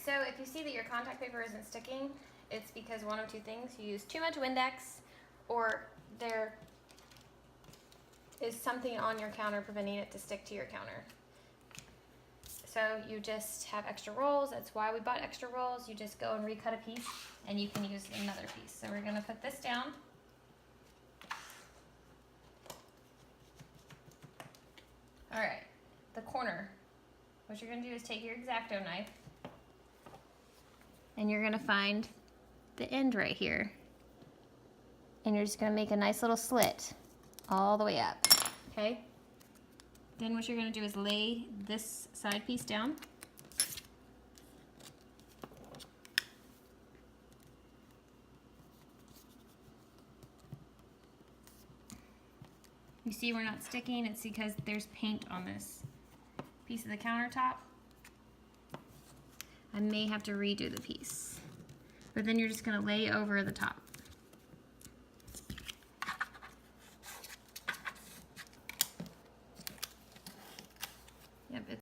So if you see that your contact paper isn't sticking, it's because one of two things. You use too much Windex, or there is something on your counter preventing it to stick to your counter. So you just have extra rolls. That's why we bought extra rolls. You just go and recut a piece, and you can use another piece. So we're gonna put this down. All right, the corner. What you're gonna do is take your X-Acto knife, and you're gonna find the end right here. And you're just gonna make a nice little slit all the way up, okay? Then what you're gonna do is lay this side piece down. You see we're not sticking, it's because there's paint on this piece of the countertop. I may have to redo the piece. But then you're just gonna lay over the top. Yep, it's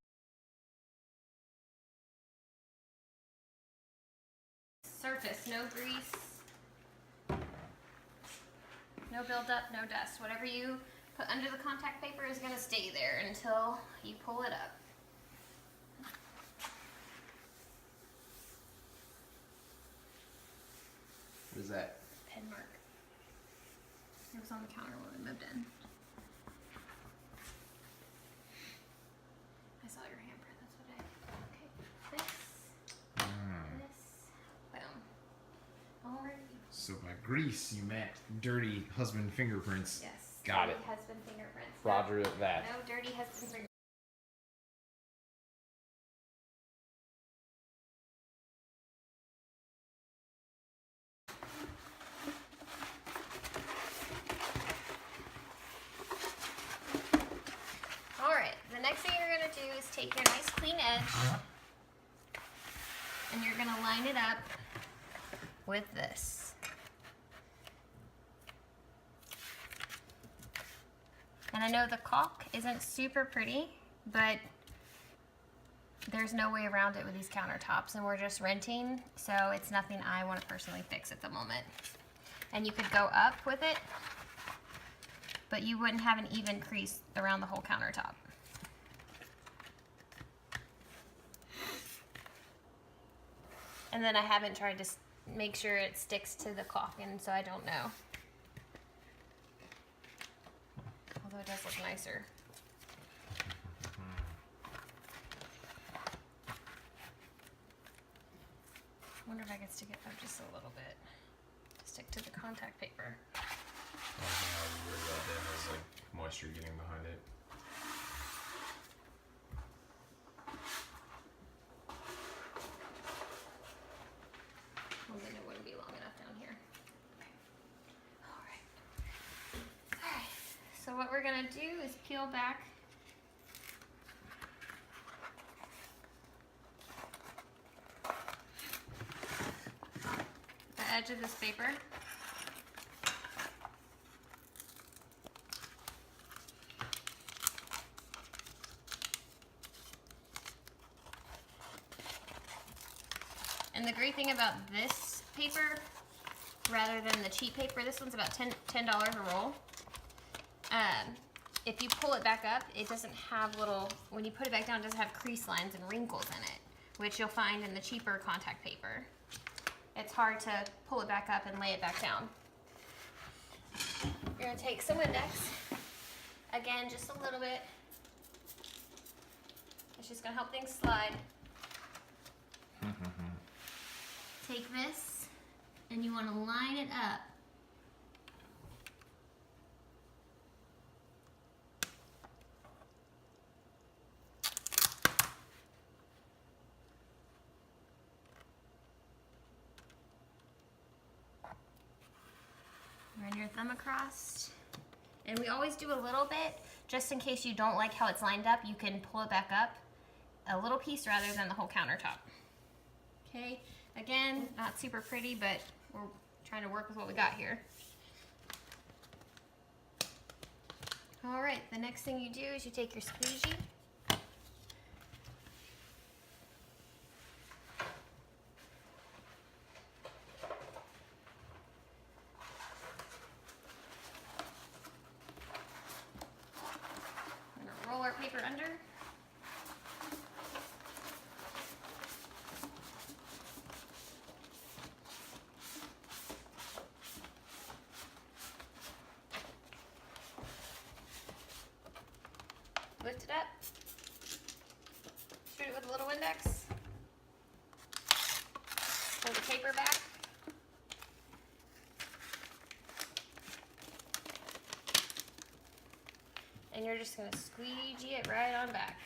surface, no grease, no buildup, no dust. Whatever you put under the contact paper is gonna stay there until you pull it up. What is that? Pen mark. It was on the counter when we moved in. I saw your handprint, that's what I... Okay, this, boom. Alright. So by grease, you meant dirty husband fingerprints. Yes. Got dirty it. Husband fingerprints. Roger that. No dirty husband fingerprints. Alright, the next thing you're going to do is take your nice clean edge and you're going to line it up with this. And I know the caulk isn't super pretty, but there's no way around it with these countertops, and we're just renting, so it's nothing I want to personally fix at the moment. And you could go up with it, but you wouldn't have an even crease around the whole countertop. And then I haven't tried to make sure it sticks to the caulk, and so I don't know. Although it does look nicer. I wonder if I could stick it up just a little bit to stick to the contact paper. I don't know how weird about that has like moisture getting behind it. Well, then it wouldn't be long enough down here. Okay. Alright. Alright. So what we're gonna do is peel back the edge of this paper. And the great thing about this paper, rather than the cheap paper, this one's about $10 a roll. If you pull it back up, it doesn't have little, when you put it back down, it doesn't have crease lines and wrinkles in it, which you'll find in the cheaper contact paper. It's hard to pull it back up and lay it back down. You're gonna take some Windex, again, just a little bit. It's just gonna help things slide. Take this, and you wanna line it up. Run your thumb across. And we always do a little bit, just in case you don't like how it's lined up, you can pull it back up a little piece rather than the whole countertop. Okay, again, not super pretty, but we're trying to work with what we got here. All right, the next thing you do is you take your squeegee. treat it with a little Windex. Pull the paper back. And you're just going to squeegee it right on back.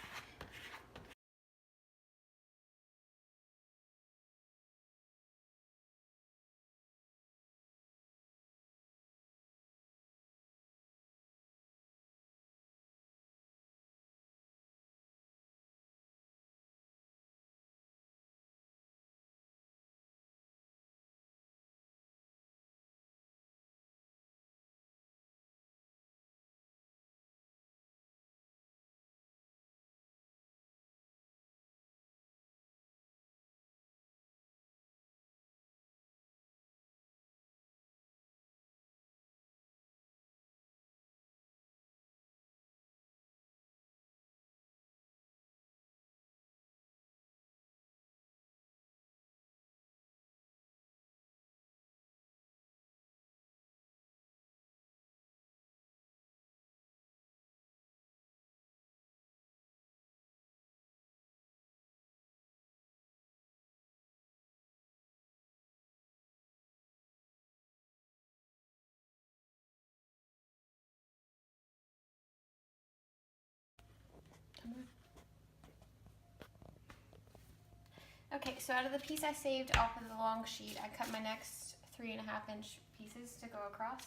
Okay, so out of the piece I saved off of the long sheet, I cut my next 3.5-inch pieces to go across.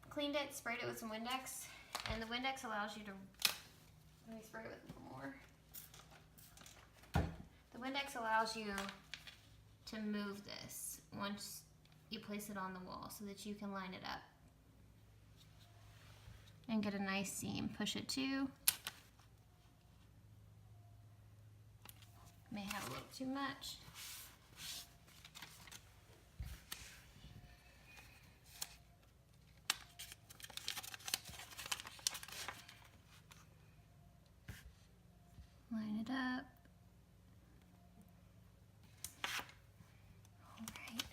Cleaned it, sprayed it with some Windex, and the Windex allows you to, let me spray it with a little more. The Windex allows you to move this once you place it on the wall so that you can line it up and get a nice seam. Push it to. May have a little too much. Line it up. All right.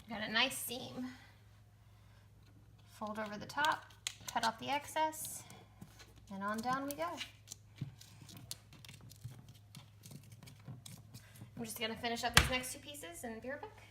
Got a nice seam. Fold over the top, cut off the excess, and on down we go. I'm just gonna finish up these next two pieces and be right back.